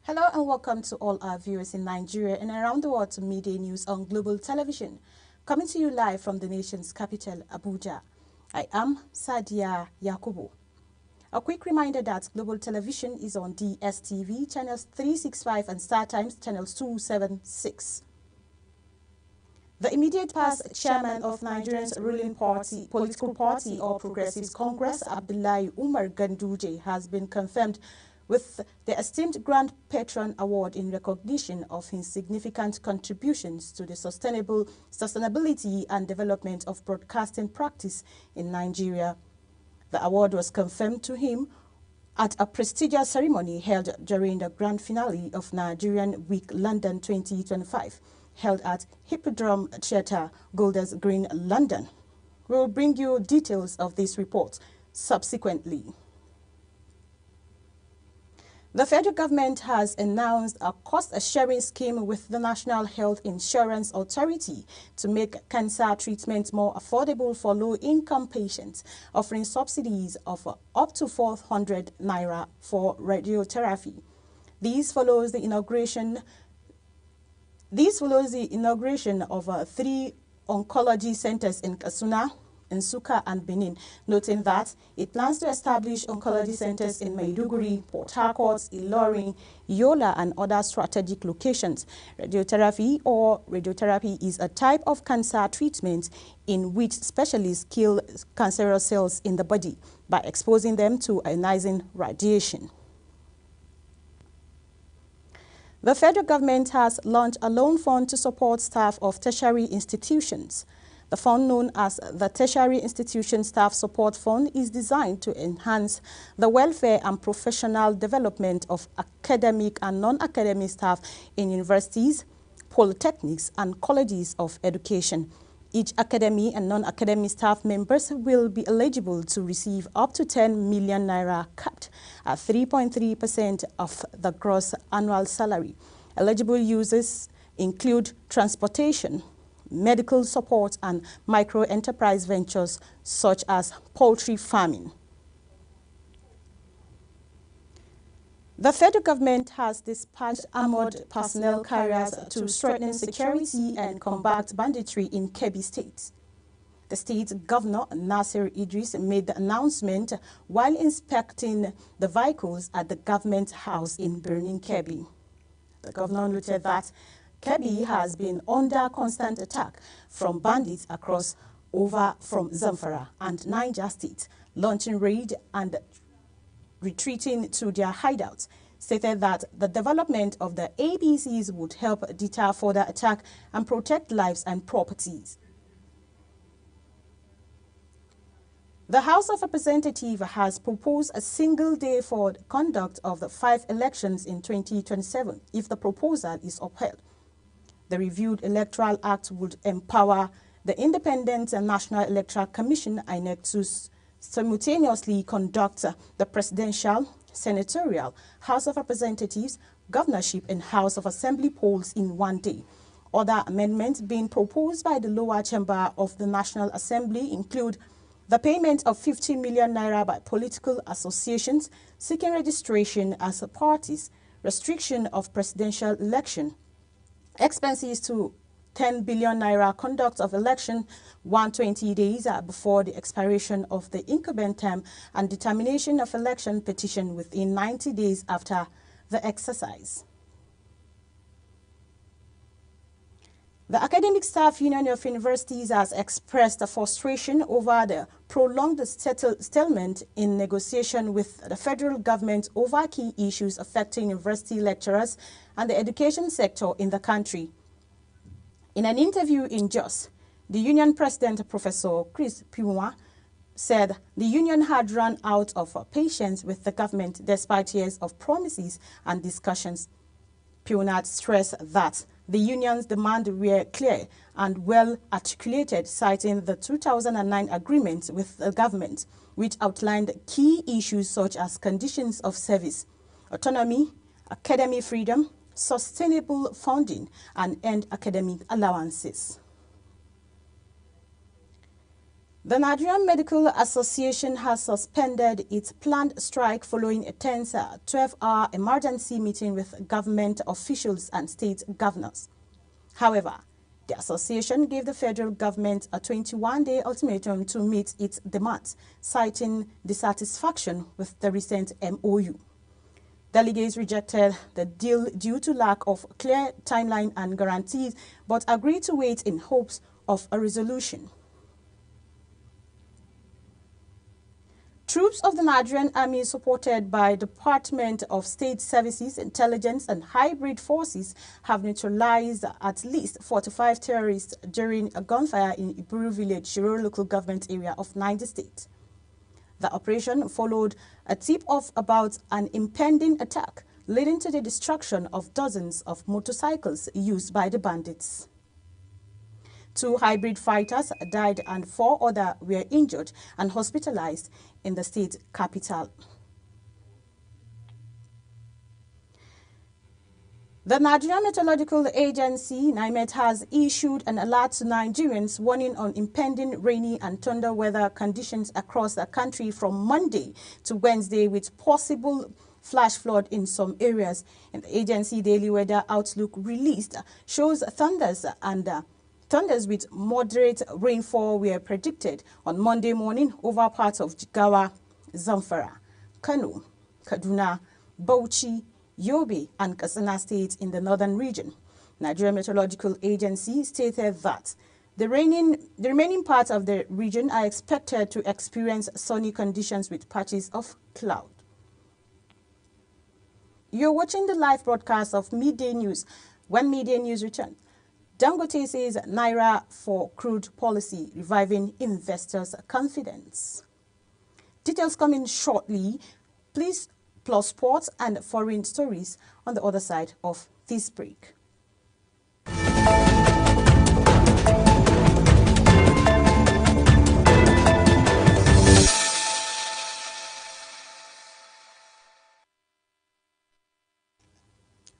Hello and welcome to all our viewers in Nigeria and around the world to Midday News on Global Television. Coming to you live from the nation's capital, Abuja. I am Sadia Yakubu. A quick reminder that Global Television is on DSTV channels 365 and StarTimes channels 276. The immediate past chairman of Nigeria's ruling political party, All Progressives Congress, Abdullahi Umar Ganduje, has been confirmed with the esteemed Grand Patron Award in recognition of his significant contributions to the sustainability and development of broadcasting practice in Nigeria. The award was confirmed to him at a prestigious ceremony held during the grand finale of Nigerian Week London 2025, held at Hippodrome Theatre, Golders Green, London. We will bring you details of this report subsequently. The federal government has announced a cost-sharing scheme with the National Health Insurance Authority to make cancer treatment more affordable for low-income patients, offering subsidies of up to 400 naira for radiotherapy. This follows the inauguration of 3 oncology centers in Kasuna, Nsukka and Benin, noting that it plans to establish oncology centers in Maiduguri, Port Harcourt, Ilorin, Yola and other strategic locations. Radiotherapy is a type of cancer treatment in which specialists kill cancerous cells in the body by exposing them to ionizing radiation. The federal government has launched a loan fund to support staff of tertiary institutions. The fund, known as the Tertiary Institution Staff Support Fund, is designed to enhance the welfare and professional development of academic and non-academic staff in universities, polytechnics, and colleges of education. Each academic and non-academic staff members will be eligible to receive up to 10 million naira, capped at 3.3% of the gross annual salary. Eligible users include transportation, medical support and micro-enterprise ventures such as poultry farming. The federal government has dispatched armored personnel carriers to strengthen security and combat banditry in Kebbi State. The state governor, Nasir Idris, made the announcement while inspecting the vehicles at the government house in Birnin Kebbi. The governor noted that Kebbi has been under constant attack from bandits across from Zamfara and Niger State, launching raid and retreating to their hideouts, stated that the development of the ABCs would help deter further attack and protect lives and properties. The House of Representatives has proposed a single day for the conduct of the 5 elections in 2027 if the proposal is upheld. The reviewed Electoral Act would empower the Independent National Electoral Commission, INEC, to simultaneously conduct the presidential, senatorial, House of Representatives, governorship, and House of Assembly polls in one day. Other amendments being proposed by the lower chamber of the National Assembly include the payment of 50 million naira by political associations seeking registration as parties, restriction of presidential election, expenses to 10 billion naira, conduct of election 120 days before the expiration of the incumbent term, and determination of election petition within 90 days after the exercise. The Academic Staff Union of Universities has expressed a frustration over the prolonged stalemate in negotiation with the federal government over key issues affecting university lecturers and the education sector in the country. In an interview in Jos, the union president, Professor Chris Piwa, said the union had run out of patience with the government despite years of promises and discussions. Piwa stressed that the union's demands were clear and well articulated, citing the 2009 agreement with the government, which outlined key issues such as conditions of service, autonomy, academic freedom, sustainable funding, and end academic allowances. The Nigerian Medical Association has suspended its planned strike following a tense 12-hour emergency meeting with government officials and state governors. However, the association gave the federal government a 21-day ultimatum to meet its demands, citing dissatisfaction with the recent MOU. Delegates rejected the deal due to lack of clear timeline and guarantees, but agreed to wait in hopes of a resolution. Troops of the Nigerian Army, supported by Department of State Services, Intelligence and Hybrid Forces, have neutralized at least 45 terrorists during a gunfire in Iburu Village, Shiro local government area of Niger State. The operation followed a tip-off about an impending attack, leading to the destruction of dozens of motorcycles used by the bandits. 2 hybrid fighters died and 4 others were injured and hospitalized in the state capital. The Nigerian Meteorological Agency, NIMET, has issued an alert to Nigerians warning on impending rainy and thunder weather conditions across the country from Monday to Wednesday, with possible flash flood in some areas. And the agency daily weather outlook released shows thunders with moderate rainfall were predicted on Monday morning over parts of Jigawa, Zamfara, Kano, Kaduna, Bauchi, Yobe and Katsina states in the northern region. Nigeria Meteorological Agency stated that the remaining parts of the region are expected to experience sunny conditions with patches of cloud. You're watching the live broadcast of Midday News. When Midday News returns, Dangote says Naira for crude policy, reviving investors' confidence. Details coming shortly. Please plus sports and foreign stories on the other side of this break.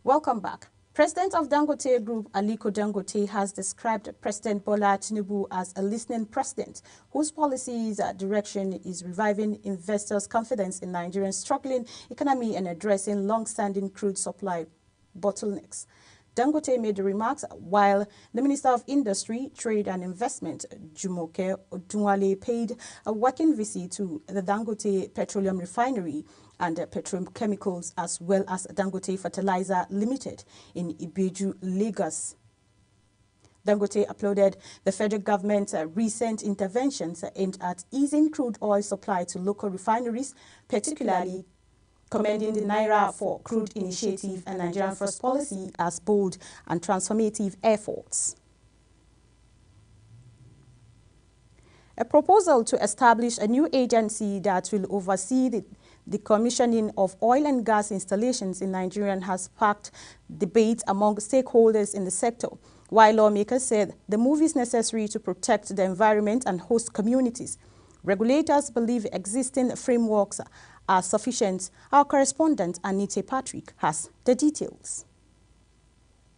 Welcome back. President of Dangote Group, Aliko Dangote, has described President Bola Tinubu as a listening president whose policies direction is reviving investors' confidence in Nigeria's struggling economy and addressing long-standing crude supply bottlenecks. Dangote made the remarks while the Minister of Industry, Trade and Investment, Jumoke Odunwale, paid a working visit to the Dangote Petroleum Refinery and Petrochemicals, as well as Dangote Fertilizer Limited in Ibeju, Lagos. Dangote applauded the federal government's recent interventions aimed at easing crude oil supply to local refineries, particularly commending the Naira for Crude Initiative and Nigerian First Policy as bold and transformative efforts. A proposal to establish a new agency that will oversee the commissioning of oil and gas installations in Nigeria has sparked debate among stakeholders in the sector, while lawmakers said the move is necessary to protect the environment and host communities. Regulators believe existing frameworks are sufficient. Our correspondent, Anita Patrick, has the details.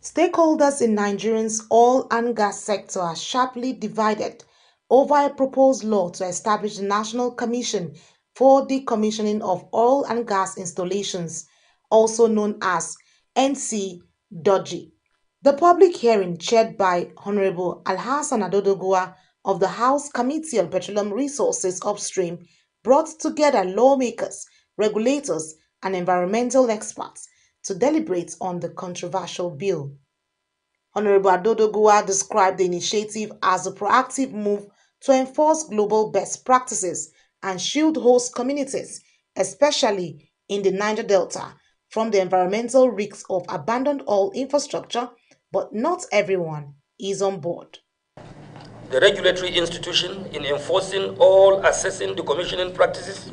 Stakeholders in Nigeria's oil and gas sector are sharply divided over a proposed law to establish the National Commission for the Commissioning of Oil and Gas Installations, also known as NCDOGI. The public hearing, chaired by Honorable Alhassan Adodogua of the House Committee on Petroleum Resources Upstream, brought together lawmakers, regulators, and environmental experts to deliberate on the controversial bill. Honorable Adodogua described the initiative as a proactive move to enforce global best practices and shield host communities, especially in the Niger Delta, from the environmental risks of abandoned oil infrastructure, but not everyone is on board. The regulatory institution in enforcing or assessing the commissioning practices,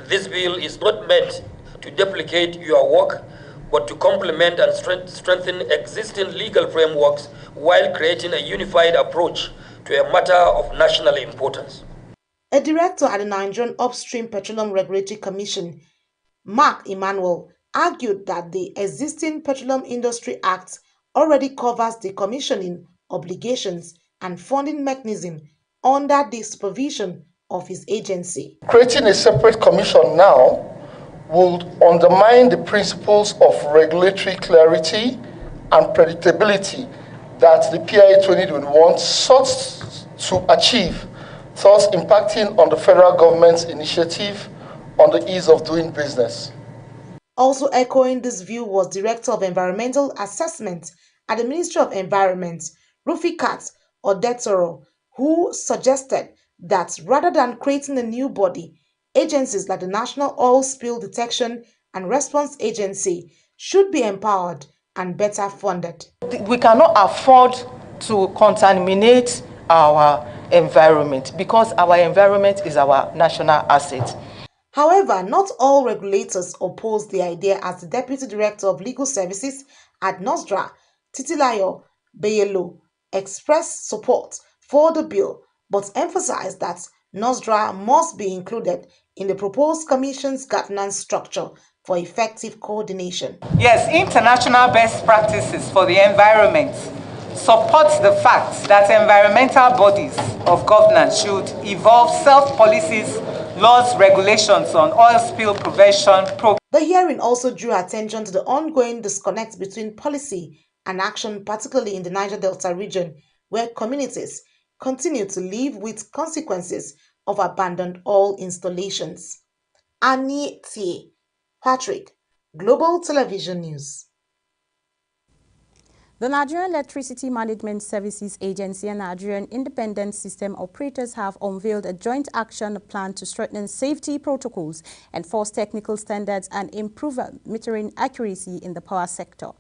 this bill is not meant to duplicate your work, but to complement and strengthen existing legal frameworks while creating a unified approach to a matter of national importance. A director at the Nigerian Upstream Petroleum Regulatory Commission, Mark Emmanuel, argued that the existing Petroleum Industry Act already covers the commissioning obligations and funding mechanism under the supervision of his agency. Creating a separate commission now would undermine the principles of regulatory clarity and predictability that the PIA 2021 sought to achieve, thus impacting on the federal government's initiative on the ease of doing business. Also echoing this view was Director of Environmental Assessment at the Ministry of Environment, Rufikat Odetoro, who suggested that rather than creating a new body, agencies like the National Oil Spill Detection and Response Agency should be empowered and better funded. We cannot afford to contaminate our environment because our environment is our national asset. However, not all regulators oppose the idea, as the Deputy Director of Legal Services at NOSDRA, Titilayo Bayelo, expressed support for the bill but emphasized that NOSDRA must be included in the proposed Commission's governance structure for effective coordination. Yes, international best practices for the environment supports the fact that environmental bodies of governance should evolve self-policies, laws, regulations on oil spill prevention. The hearing also drew attention to the ongoing disconnect between policy and action, particularly in the Niger Delta region, where communities continue to live with consequences of abandoned oil installations. Annie T. Patrick, Global Television News. The Nigerian Electricity Management Services Agency and Nigerian Independent System Operators have unveiled a joint action plan to strengthen safety protocols, enforce technical standards, and improve metering accuracy in the power sector.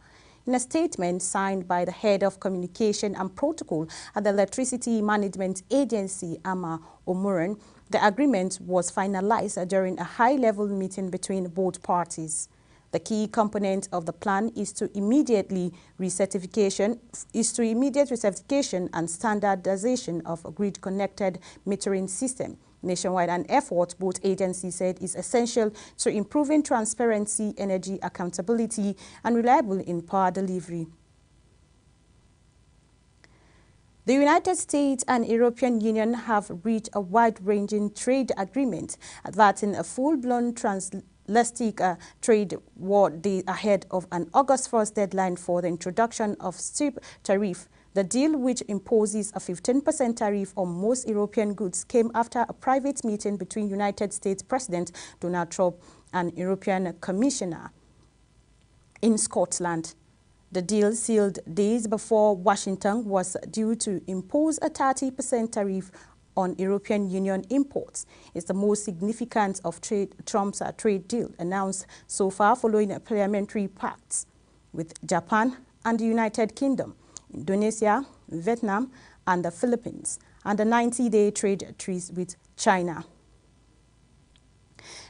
In a statement signed by the head of communication and protocol at the Electricity Management Agency, Ama Omuren, the agreement was finalized during a high-level meeting between both parties. The key component of the plan is to immediate recertification and standardization of a grid-connected metering system nationwide, an effort both agencies said is essential to improving transparency, energy accountability, and reliable in power delivery. The United States and European Union have reached a wide-ranging trade agreement adverting a full-blown transatlantic trade war ahead of an August 1st deadline for the introduction of steep tariff. The deal, which imposes a 15% tariff on most European goods, came after a private meeting between United States President Donald Trump and European Commissioner in Scotland. The deal, sealed days before Washington was due to impose a 30% tariff on European Union imports, is the most significant of Trump's trade deal announced so far, following a parliamentary pact with Japan and the United Kingdom, Indonesia, Vietnam, and the Philippines, and a 90-day trade truce with China.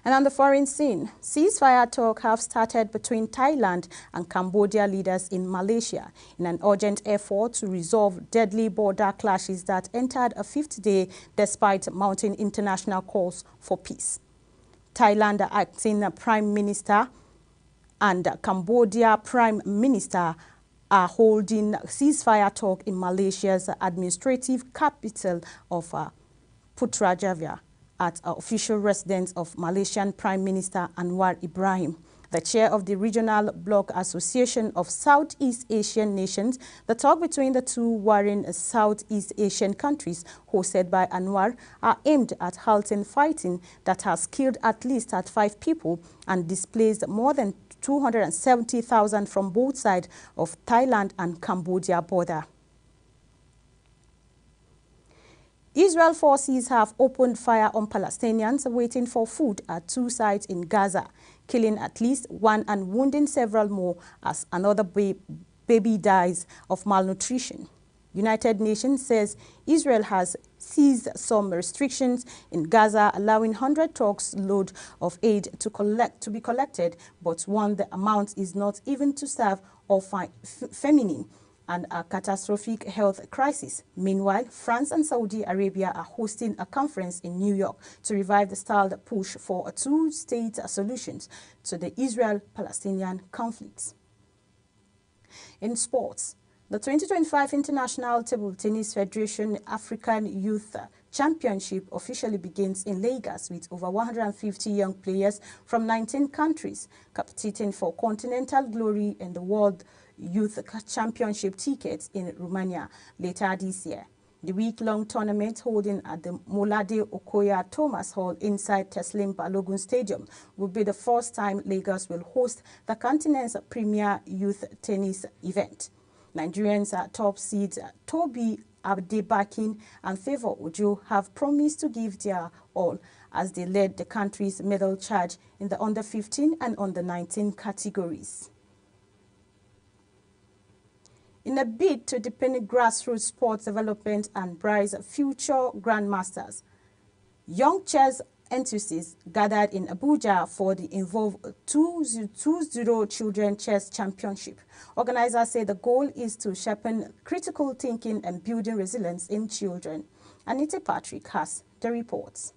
And on the foreign scene, ceasefire talks have started between Thailand and Cambodia leaders in Malaysia in an urgent effort to resolve deadly border clashes that entered a fifth day despite mounting international calls for peace. Thailand acting Prime Minister and Cambodia Prime Minister are holding ceasefire talk in Malaysia's administrative capital of Putrajaya at official residence of Malaysian Prime Minister Anwar Ibrahim. The chair of the Regional Bloc Association of Southeast Asian Nations, the talk between the two warring Southeast Asian countries, hosted by Anwar, are aimed at halting fighting that has killed at least 5 people and displaced more than 270,000 from both sides of Thailand and Cambodia border. Israel forces have opened fire on Palestinians waiting for food at 2 sites in Gaza, killing at least 1 and wounding several more as another baby dies of malnutrition. United Nations says Israel has seized some restrictions in Gaza, allowing 100 trucks load of aid to be collected, but warned the amount is not even to serve or feminine and a catastrophic health crisis. Meanwhile, France and Saudi Arabia are hosting a conference in New York to revive the stalled push for a 2-state solution to the Israel-Palestinian conflict. In sports, the 2025 International Table Tennis Federation African Youth Championship officially begins in Lagos with over 150 young players from 19 countries competing for continental glory in the World Youth Championship tickets in Romania later this year. The week-long tournament holding at the Molade Okoya Thomas Hall inside Teslim Balogun Stadium will be the first time Lagos will host the continent's premier youth tennis event. Nigerians top seeds Toby Abdebakin and Favour Ojo have promised to give their all as they led the country's medal charge in the under-15 and under-19 categories. In a bid to deepen grassroots sports development and brace future grandmasters, young chess enthusiasts gathered in Abuja for the Involve 2-0 Children Chess Championship. Organizers say the goal is to sharpen critical thinking and building resilience in children. Anita Patrick has the reports.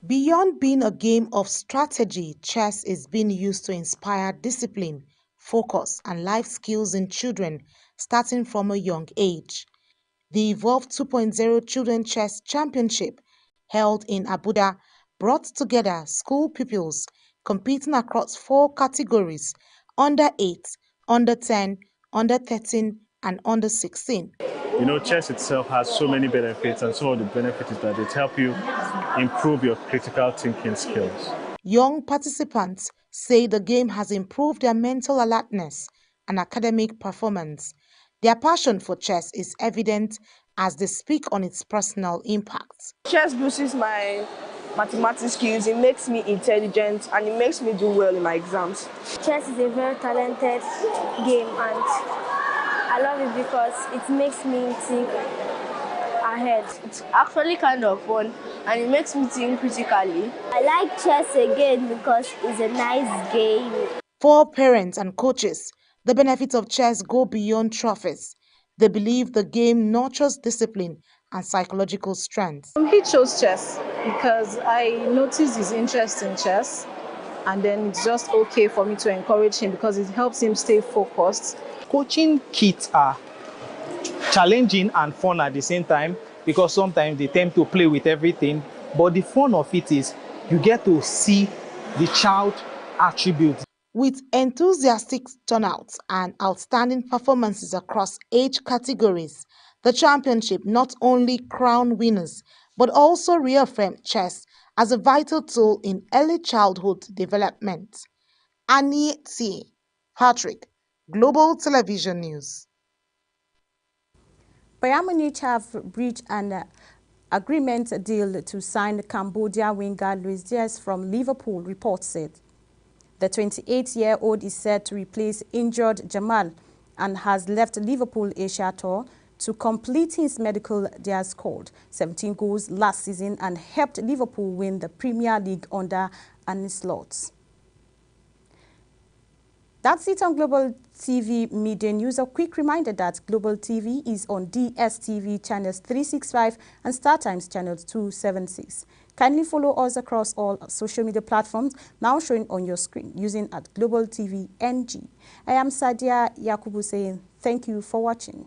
Beyond being a game of strategy, chess is being used to inspire discipline, focus, and life skills in children starting from a young age. The Evolve 2.0 Children Chess Championship, held in Abuja, brought together school pupils competing across 4 categories: under 8, under 10, under 13, and under 16. You know, chess itself has so many benefits, and some of the benefits is that it helps you improve your critical thinking skills. Young participants say the game has improved their mental alertness and academic performance. Their passion for chess is evident as they speak on its personal impact. Chess boosts my mathematics skills, it makes me intelligent, and it makes me do well in my exams. Chess is a very talented game, and I love it because it makes me think ahead. It's actually kind of fun and it makes me think critically. I like chess again because it's a nice game. For parents and coaches, the benefits of chess go beyond trophies. They believe the game nurtures discipline and psychological strength. He chose chess because I noticed his interest in chess, and then it's just okay for me to encourage him because it helps him stay focused. Coaching kids are challenging and fun at the same time because sometimes they tend to play with everything, but the fun of it is you get to see the child attributes. With enthusiastic turnouts and outstanding performances across age categories, the championship not only crowned winners but also reaffirmed chess as a vital tool in early childhood development. Anita Patrick, Global Television News. Bayern Munich have reached an agreement deal to sign Cambodia winger Luis Diaz from Liverpool, reports said. The 28-year-old is set to replace injured Jamal and has left Liverpool Asia Tour to complete his medical. Diaz scored 17 goals last season and helped Liverpool win the Premier League under Arne Slot. That's it on Global TV Midday News. A quick reminder that Global TV is on DSTV channels 365 and StarTimes channels 276. Kindly follow us across all social media platforms now showing on your screen using @Global TV NG. I am Sadia Yakubu saying thank you for watching.